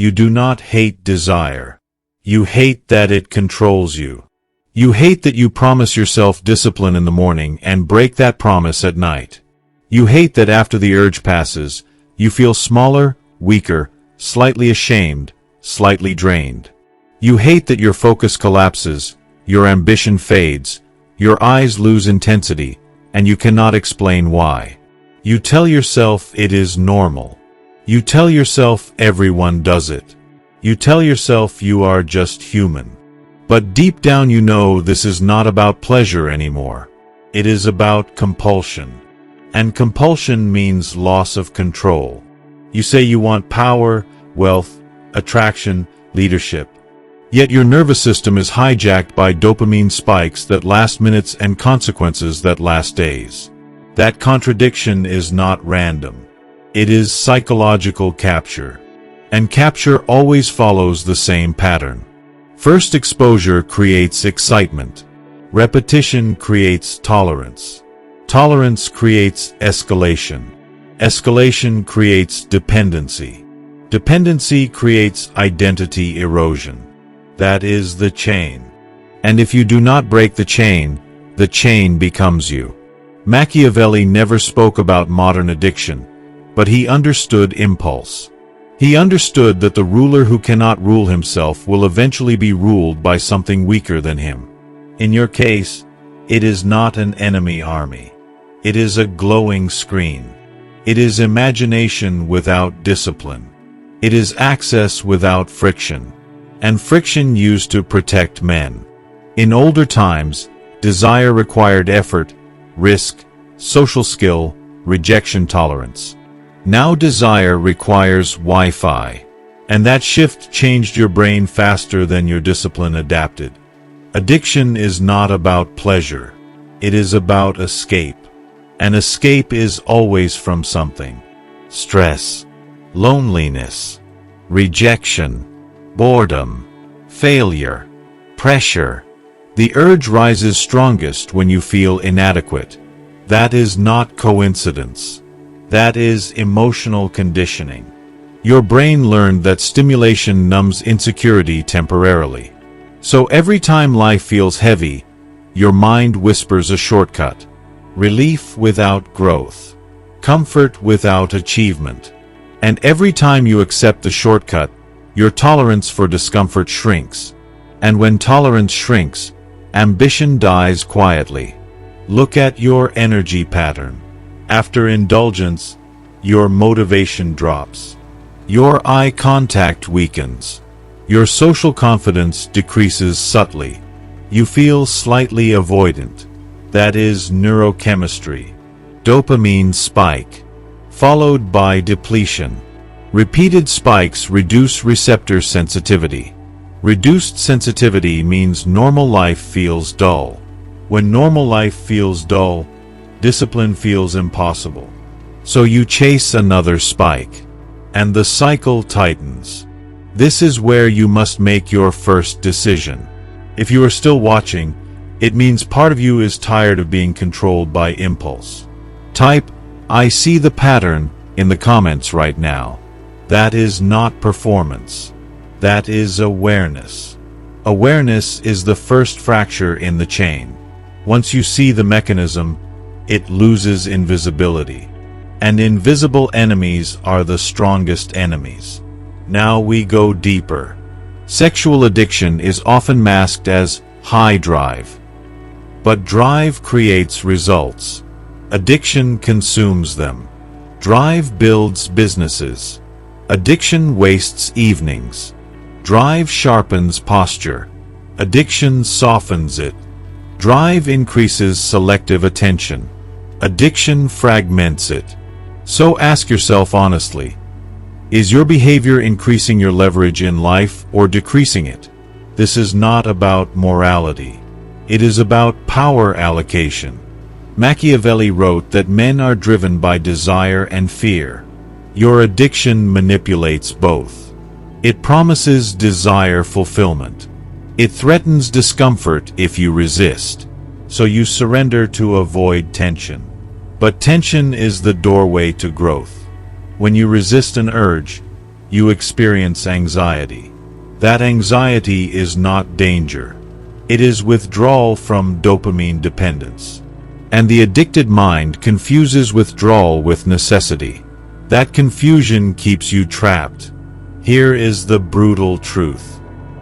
You do not hate desire. You hate that it controls you. You hate that you promise yourself discipline in the morning and break that promise at night. You hate that after the urge passes, you feel smaller, weaker, slightly ashamed, slightly drained. You hate that your focus collapses, your ambition fades, your eyes lose intensity, and you cannot explain why. You tell yourself it is normal. You tell yourself everyone does it. You tell yourself you are just human. But deep down you know this is not about pleasure anymore. It is about compulsion. And compulsion means loss of control. You say you want power, wealth, attraction, leadership. Yet your nervous system is hijacked by dopamine spikes that last minutes and consequences that last days. That contradiction is not random. It is psychological capture. And capture always follows the same pattern. First exposure creates excitement. Repetition creates tolerance. Tolerance creates escalation. Escalation creates dependency. Dependency creates identity erosion. That is the chain. And if you do not break the chain becomes you. Machiavelli never spoke about modern addiction, but he understood impulse. He understood that the ruler who cannot rule himself will eventually be ruled by something weaker than him. In your case, it is not an enemy army. It is a glowing screen. It is imagination without discipline. It is access without friction. And friction used to protect men. In older times, desire required effort, risk, social skill, rejection tolerance. Now desire requires Wi-Fi. And that shift changed your brain faster than your discipline adapted. Addiction is not about pleasure. It is about escape. And escape is always from something. Stress, loneliness, rejection, boredom, failure, pressure. The urge rises strongest when you feel inadequate. That is not coincidence. That is emotional conditioning. Your brain learned that stimulation numbs insecurity temporarily. So every time life feels heavy, your mind whispers a shortcut. Relief without growth. Comfort without achievement. And every time you accept the shortcut, your tolerance for discomfort shrinks. And when tolerance shrinks, ambition dies quietly. Look at your energy pattern. After indulgence, your motivation drops. Your eye contact weakens. Your social confidence decreases subtly. You feel slightly avoidant. That is neurochemistry. Dopamine spike, followed by depletion. Repeated spikes reduce receptor sensitivity. Reduced sensitivity means normal life feels dull. When normal life feels dull, discipline feels impossible. So you chase another spike. And the cycle tightens. This is where you must make your first decision. If you are still watching, it means part of you is tired of being controlled by impulse. Type, "I see the pattern," in the comments right now. That is not performance. That is awareness. Awareness is the first fracture in the chain. Once you see the mechanism, it loses invisibility. And invisible enemies are the strongest enemies. Now we go deeper. Sexual addiction is often masked as high drive. But drive creates results. Addiction consumes them. Drive builds businesses. Addiction wastes evenings. Drive sharpens posture. Addiction softens it. Drive increases selective attention. Addiction fragments it. So ask yourself honestly, is your behavior increasing your leverage in life or decreasing it? This is not about morality. It is about power allocation. Machiavelli wrote that men are driven by desire and fear. Your addiction manipulates both. It promises desire fulfillment. It threatens discomfort if you resist. So you surrender to avoid tension. But tension is the doorway to growth. When you resist an urge, you experience anxiety. That anxiety is not danger. It is withdrawal from dopamine dependence. And the addicted mind confuses withdrawal with necessity. That confusion keeps you trapped. Here is the brutal truth.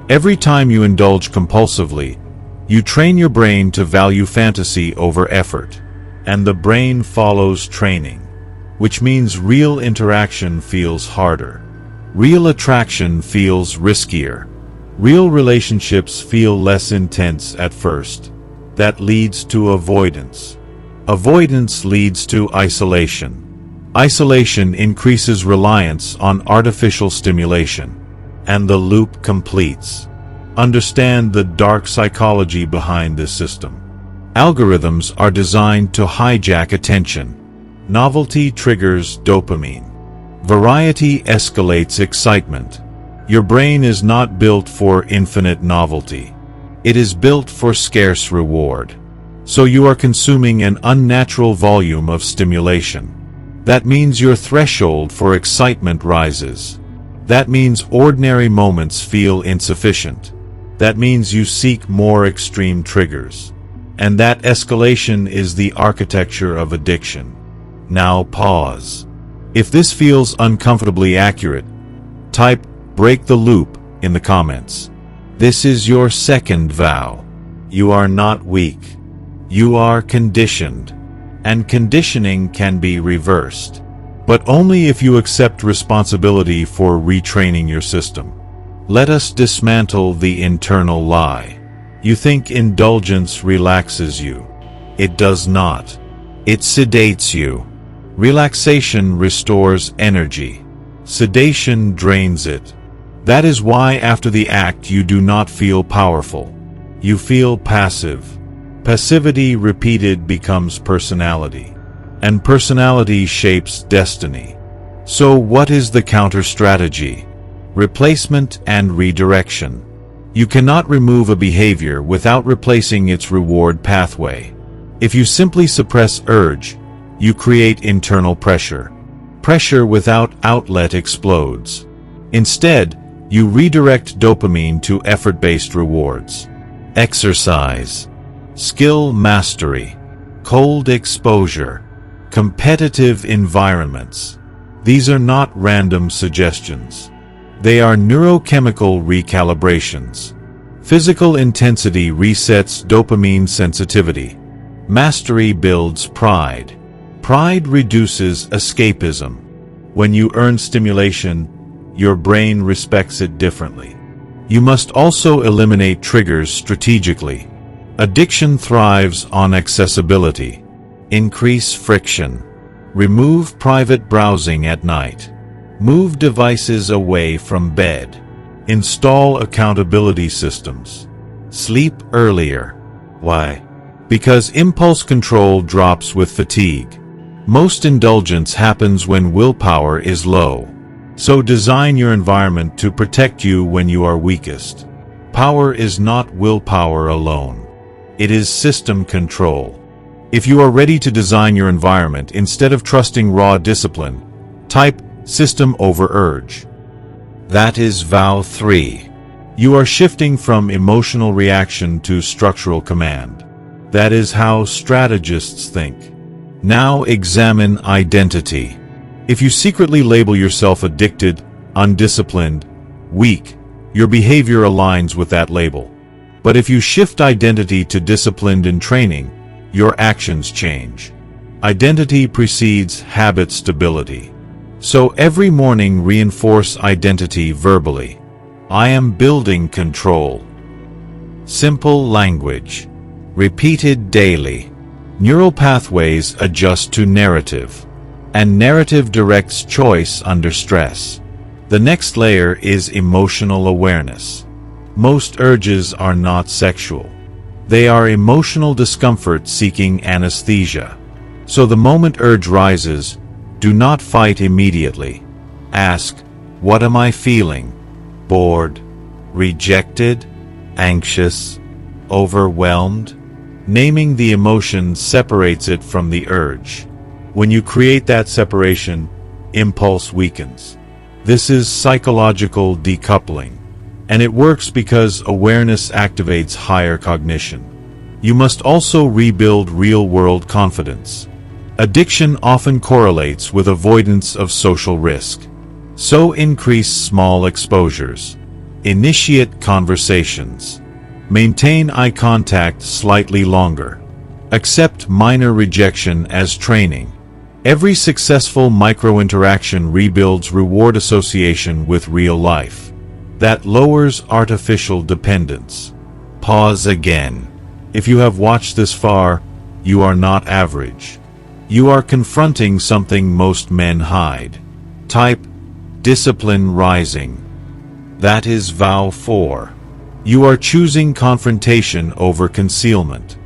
Every time you indulge compulsively, you train your brain to value fantasy over effort. And the brain follows training, which means real interaction feels harder. Real attraction feels riskier. Real relationships feel less intense at first. That leads to avoidance. Avoidance leads to isolation. Isolation increases reliance on artificial stimulation. And the loop completes. Understand the dark psychology behind this system. Algorithms are designed to hijack attention. Novelty triggers dopamine. Variety escalates excitement. Your brain is not built for infinite novelty. It is built for scarce reward. So you are consuming an unnatural volume of stimulation. That means your threshold for excitement rises. That means ordinary moments feel insufficient. That means you seek more extreme triggers. And that escalation is the architecture of addiction. Now pause. If this feels uncomfortably accurate, type "break the loop" in the comments. This is your second vow. You are not weak. You are conditioned. And conditioning can be reversed. But only if you accept responsibility for retraining your system. Let us dismantle the internal lie. You think indulgence relaxes you. It does not. It sedates you. Relaxation restores energy. Sedation drains it. That is why after the act you do not feel powerful. You feel passive. Passivity repeated becomes personality. And personality shapes destiny. So what is the counter-strategy? Replacement and redirection. You cannot remove a behavior without replacing its reward pathway. If you simply suppress urge, you create internal pressure. Pressure without outlet explodes. Instead, you redirect dopamine to effort-based rewards. Exercise. Skill mastery. Cold exposure. Competitive environments. These are not random suggestions. They are neurochemical recalibrations. Physical intensity resets dopamine sensitivity. Mastery builds pride. Pride reduces escapism. When you earn stimulation, your brain respects it differently. You must also eliminate triggers strategically. Addiction thrives on accessibility. Increase friction. Remove private browsing at night. Move devices away from bed. Install accountability systems. Sleep earlier. Why? Because impulse control drops with fatigue. Most indulgence happens when willpower is low. So design your environment to protect you when you are weakest. Power is not willpower alone. It is system control. If you are ready to design your environment instead of trusting raw discipline, type system over urge. That is vow 3. You are shifting from emotional reaction to structural command. That is how strategists think. Now examine identity. If you secretly label yourself addicted, undisciplined, weak, your behavior aligns with that label. But if you shift identity to disciplined and training, your actions change. Identity precedes habit stability. So every morning reinforce identity verbally. I am building control. Simple language. Repeated daily. Neural pathways adjust to narrative. And narrative directs choice under stress. The next layer is emotional awareness. Most urges are not sexual. They are emotional discomfort seeking anesthesia. So the moment urge rises, do not fight immediately. Ask, what am I feeling? Bored? Rejected? Anxious? Overwhelmed? Naming the emotion separates it from the urge. When you create that separation, impulse weakens. This is psychological decoupling, and it works because awareness activates higher cognition. You must also rebuild real-world confidence. Addiction often correlates with avoidance of social risk. So increase small exposures. Initiate conversations. Maintain eye contact slightly longer. Accept minor rejection as training. Every successful micro-interaction rebuilds reward association with real life. That lowers artificial dependence. Pause again. If you have watched this far, you are not average. You are confronting something most men hide. Type discipline rising. That is vow 4. You are choosing confrontation over concealment.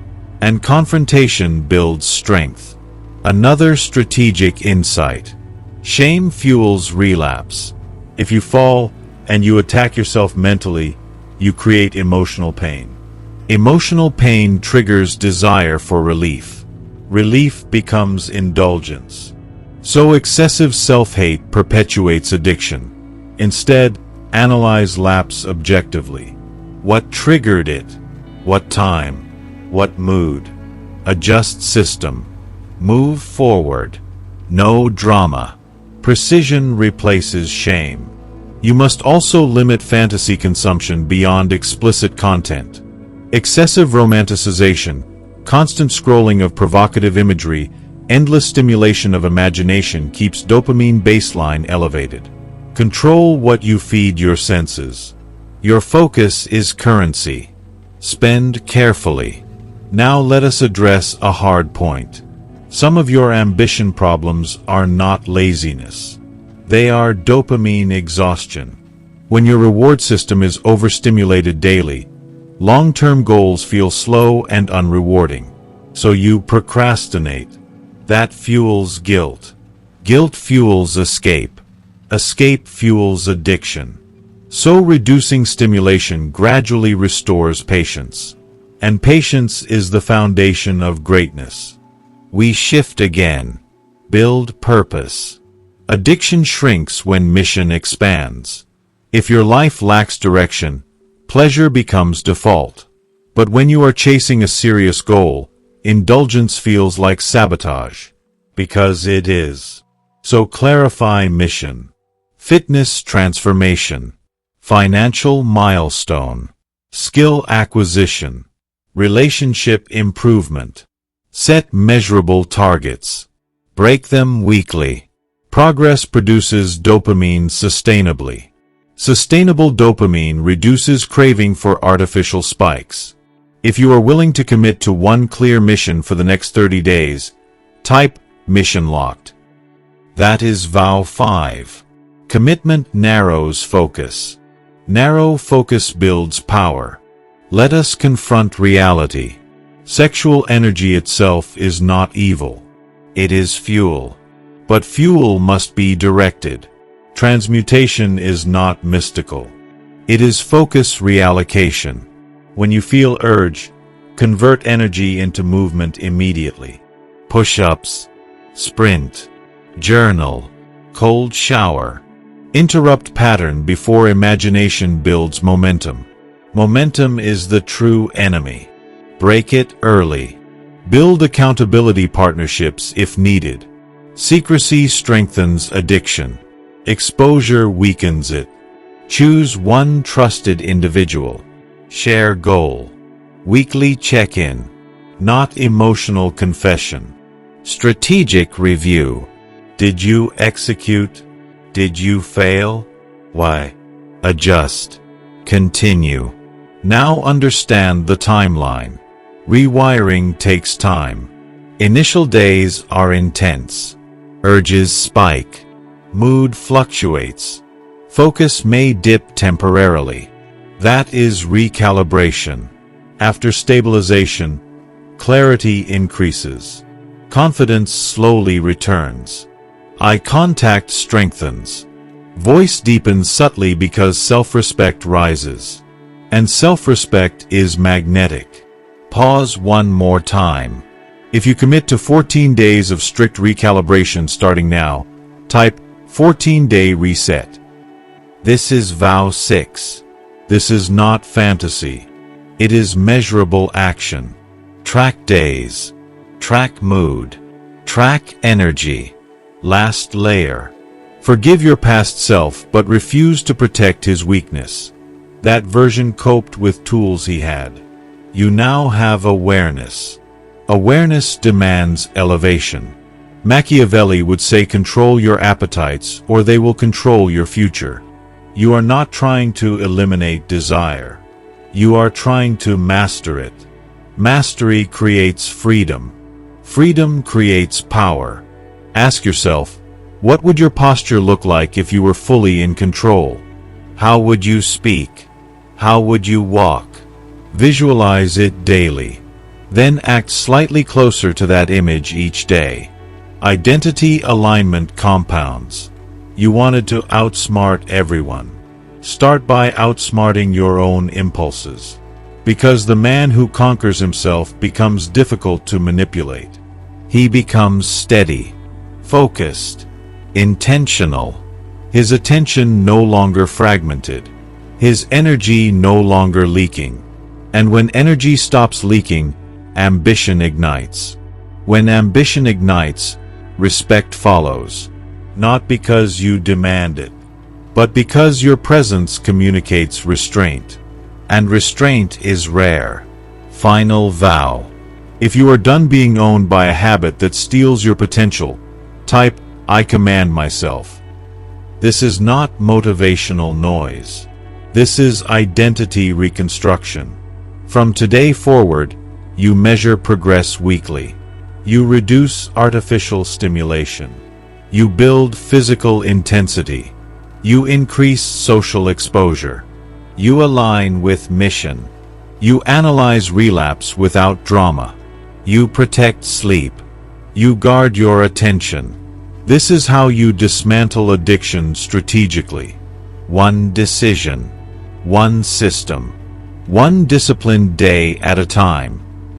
And confrontation builds strength. Another strategic insight. Shame fuels relapse. If you fall and you attack yourself mentally, you create emotional pain. Emotional pain triggers desire for relief. Relief becomes indulgence. So excessive self-hate perpetuates addiction. Instead, analyze lapse objectively. What triggered it? What time? What mood? Adjust system. Move forward. No drama. Precision replaces shame. You must also limit fantasy consumption beyond explicit content. Excessive romanticization, constant scrolling of provocative imagery, endless stimulation of imagination keeps dopamine baseline elevated. Control what you feed your senses. Your focus is currency. Spend carefully. Now let us address a hard point. Some of your ambition problems are not laziness. They are dopamine exhaustion. When your reward system is overstimulated daily, long-term goals feel slow and unrewarding. So you procrastinate. That fuels guilt. Guilt fuels escape. Escape fuels addiction. So reducing stimulation gradually restores patience. And patience is the foundation of greatness. We shift again. Build purpose. Addiction shrinks when mission expands. If your life lacks direction, pleasure becomes default. But when you are chasing a serious goal, indulgence feels like sabotage. Because it is. So clarify mission. Fitness transformation. Financial milestone. Skill acquisition. Relationship improvement. Set measurable targets. Break them weekly. Progress produces dopamine sustainably. Sustainable dopamine reduces craving for artificial spikes. If you are willing to commit to one clear mission for the next 30 days, type mission locked. That is vow 5. Commitment narrows focus. Narrow focus builds power. Let us confront reality. Sexual energy itself is not evil. It is fuel. But fuel must be directed. Transmutation is not mystical. It is focus reallocation. When you feel urge, convert energy into movement immediately. Push-ups, sprint, journal, cold shower. Interrupt pattern before imagination builds momentum. Momentum is the true enemy. Break it early. Build accountability partnerships if needed. Secrecy strengthens addiction. Exposure weakens it. Choose one trusted individual. Share goal. Weekly check-in. Not emotional confession. Strategic review. Did you execute? Did you fail? Why? Adjust. Continue. Now understand the timeline. Rewiring takes time. Initial days are intense. Urges spike. Mood fluctuates. Focus may dip temporarily. That is recalibration. After stabilization, clarity increases. Confidence slowly returns. Eye contact strengthens. Voice deepens subtly because self-respect rises. And self-respect is magnetic. Pause one more time. If you commit to 14 days of strict recalibration starting now, type 14-day reset. This is vow 6. This is not fantasy. It is measurable action. Track days. Track mood. Track energy. Last layer. Forgive your past self, but refuse to protect his weakness. That version coped with tools he had. You now have awareness. Awareness demands elevation. Machiavelli would say control your appetites or they will control your future. You are not trying to eliminate desire. You are trying to master it. Mastery creates freedom. Freedom creates power. Ask yourself, what would your posture look like if you were fully in control? How would you speak? How would you walk? Visualize it daily. Then act slightly closer to that image each day. Identity alignment compounds. You wanted to outsmart everyone. Start by outsmarting your own impulses. Because the man who conquers himself becomes difficult to manipulate. He becomes steady, focused, intentional. His attention no longer fragmented. His energy no longer leaking. And when energy stops leaking, ambition ignites. When ambition ignites, respect follows. Not because you demand it, but because your presence communicates restraint. And restraint is rare. Final vow. If you are done being owned by a habit that steals your potential, type, I command myself. This is not motivational noise. This is identity reconstruction. From today forward, you measure progress weekly. You reduce artificial stimulation. You build physical intensity. You increase social exposure. You align with mission. You analyze relapse without drama. You protect sleep. You guard your attention. This is how you dismantle addiction strategically. One decision. One system. One disciplined day at a time.